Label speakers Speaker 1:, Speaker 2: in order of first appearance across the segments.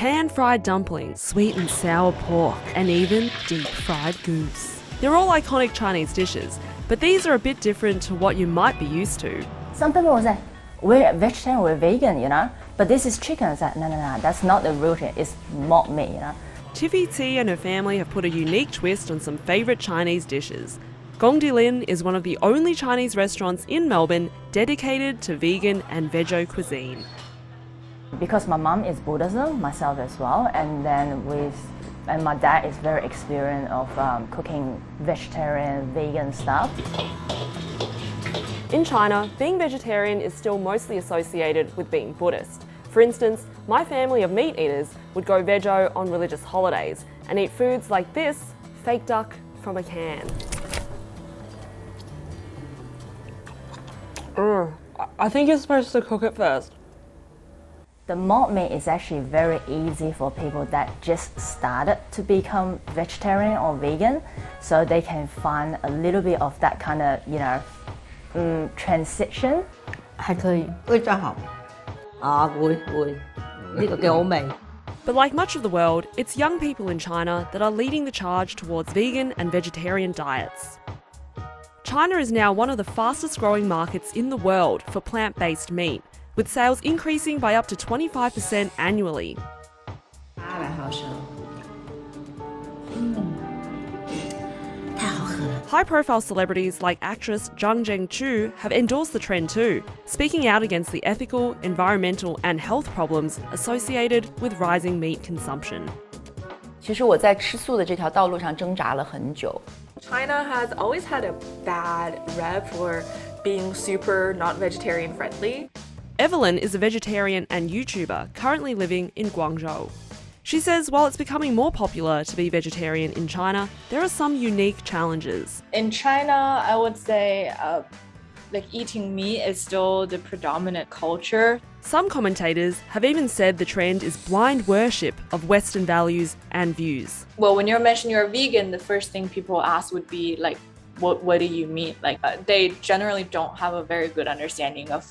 Speaker 1: pan-fried dumplings, sweet and sour pork, and even deep-fried goose. They're all iconic Chinese dishes, but these are a bit different to what you might be used to.
Speaker 2: Some people will say, we're vegetarian, we're vegan, you know, but this is chicken. I said, no, that's not the root, it's mock meat, you know.
Speaker 1: Tiffy T and her family have put a unique twist on some favourite Chinese dishes. Gongdi Lin is one of the only Chinese restaurants in Melbourne dedicated to vegan and veggie cuisine.
Speaker 2: Because my mom is Buddhism, myself as well, and my dad is very experienced of cooking vegetarian, vegan stuff.
Speaker 1: In China, being vegetarian is still mostly associated with being Buddhist. For instance, my family of meat eaters would go veggie on religious holidays and eat foods like this fake duck from a can. I think you're supposed to cook it first.
Speaker 2: The mock meat is actually very easy for people that just started to become vegetarian or vegan, so they can find a little bit of that kind of, you know, transition.
Speaker 3: 还可以，味道好。會，呢個幾好味。
Speaker 1: But like much of the world, it's young people in China that are leading the charge towards vegan and vegetarian diets. China is now one of the fastest growing markets in the world for plant-based meat, with sales increasing by up to 25% annually.
Speaker 3: 800毫升。太好喝了。
Speaker 1: High-profile celebrities like actress Zhang Zhengchu have endorsed the trend too, speaking out against the ethical, environmental and health problems associated with rising meat consumption.
Speaker 4: 其实我在吃素的这条道路上挣扎了很久。
Speaker 5: China has always had a bad rep for being super not vegetarian friendly.
Speaker 1: Evelyn is a vegetarian and YouTuber currently living in Guangzhou. She says while it's becoming more popular to be vegetarian in China, there are some unique challenges.
Speaker 6: In China, I would say like eating meat is still the predominant culture.
Speaker 1: Some commentators have even said the trend is blind worship of Western values and views.
Speaker 6: Well, when you mention you're a vegan, the first thing people ask would be like, what do you mean? Like they generally don't have a very good understanding of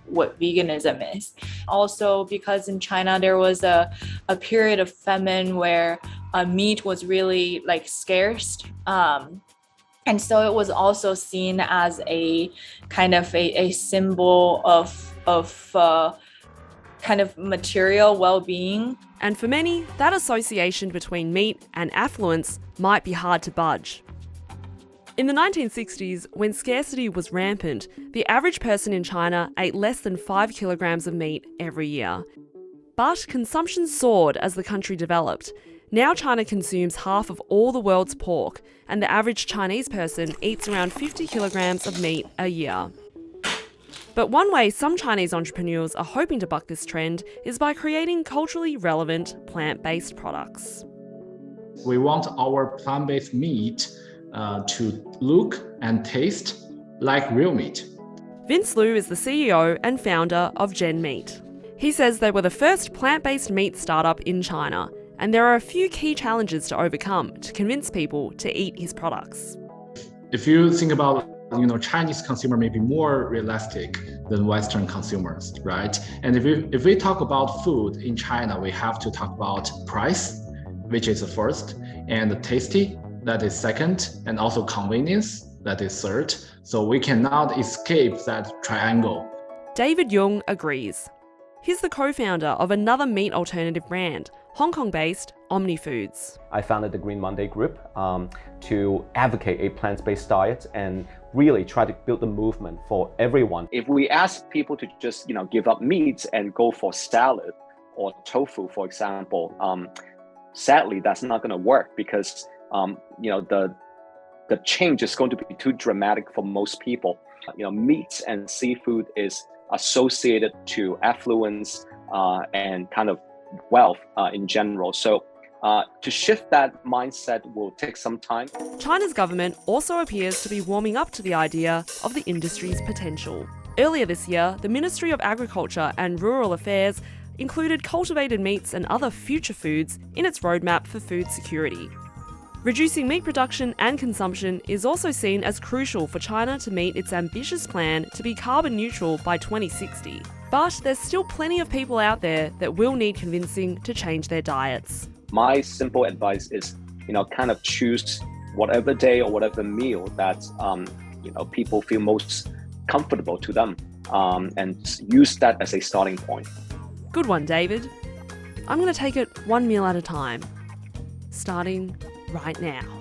Speaker 6: what veganism is. Also, because in China there was a period of famine where meat was really like scarce. And so it was also seen as a kind of a symbol of kind of material well-being.
Speaker 1: And for many, that association between meat and affluence might be hard to budge. In the 1960s, when scarcity was rampant, the average person in China ate less than 5 kilograms of meat every year. But consumption soared as the country developed. Now China consumes half of all the world's pork, and the average Chinese person eats around 50 kilograms of meat a year. But one way some Chinese entrepreneurs are hoping to buck this trend is by creating culturally relevant plant-based products.
Speaker 7: We want our plant-based meat to look and taste like real meat.
Speaker 1: Vince Liu is the CEO and founder of Gen Meat. He says they were the first plant-based meat startup in China, and there are a few key challenges to overcome to convince people to eat his products.
Speaker 7: If you think about, Chinese consumer may be more realistic than Western consumers, right? And if we talk about food in China, we have to talk about price, which is the first, and tasty, that is second, and also convenience, that is third. So we cannot escape that triangle.
Speaker 1: David Jung agrees. He's the co-founder of another meat alternative brand, Hong Kong-based Omni Foods.
Speaker 8: I founded the Green Monday group to advocate a plant-based diet and really try to build a movement for everyone.
Speaker 9: If we ask people to just give up meat and go for salad or tofu, for example, sadly that's not going to work because the change is going to be too dramatic for most people. Meats and seafood is associated to affluence and kind of wealth in general. So to shift that mindset will take some time.
Speaker 1: China's government also appears to be warming up to the idea of the industry's potential. Earlier this year, the Ministry of Agriculture and Rural Affairs included cultivated meats and other future foods in its roadmap for food security. Reducing meat production and consumption is also seen as crucial for China to meet its ambitious plan to be carbon neutral by 2060. But there's still plenty of people out there that will need convincing to change their diets.
Speaker 9: My simple advice is, kind of choose whatever day or whatever meal that, people feel most comfortable to them, and use that as a starting point.
Speaker 1: Good one, David. I'm going to take it one meal at a time, starting right now.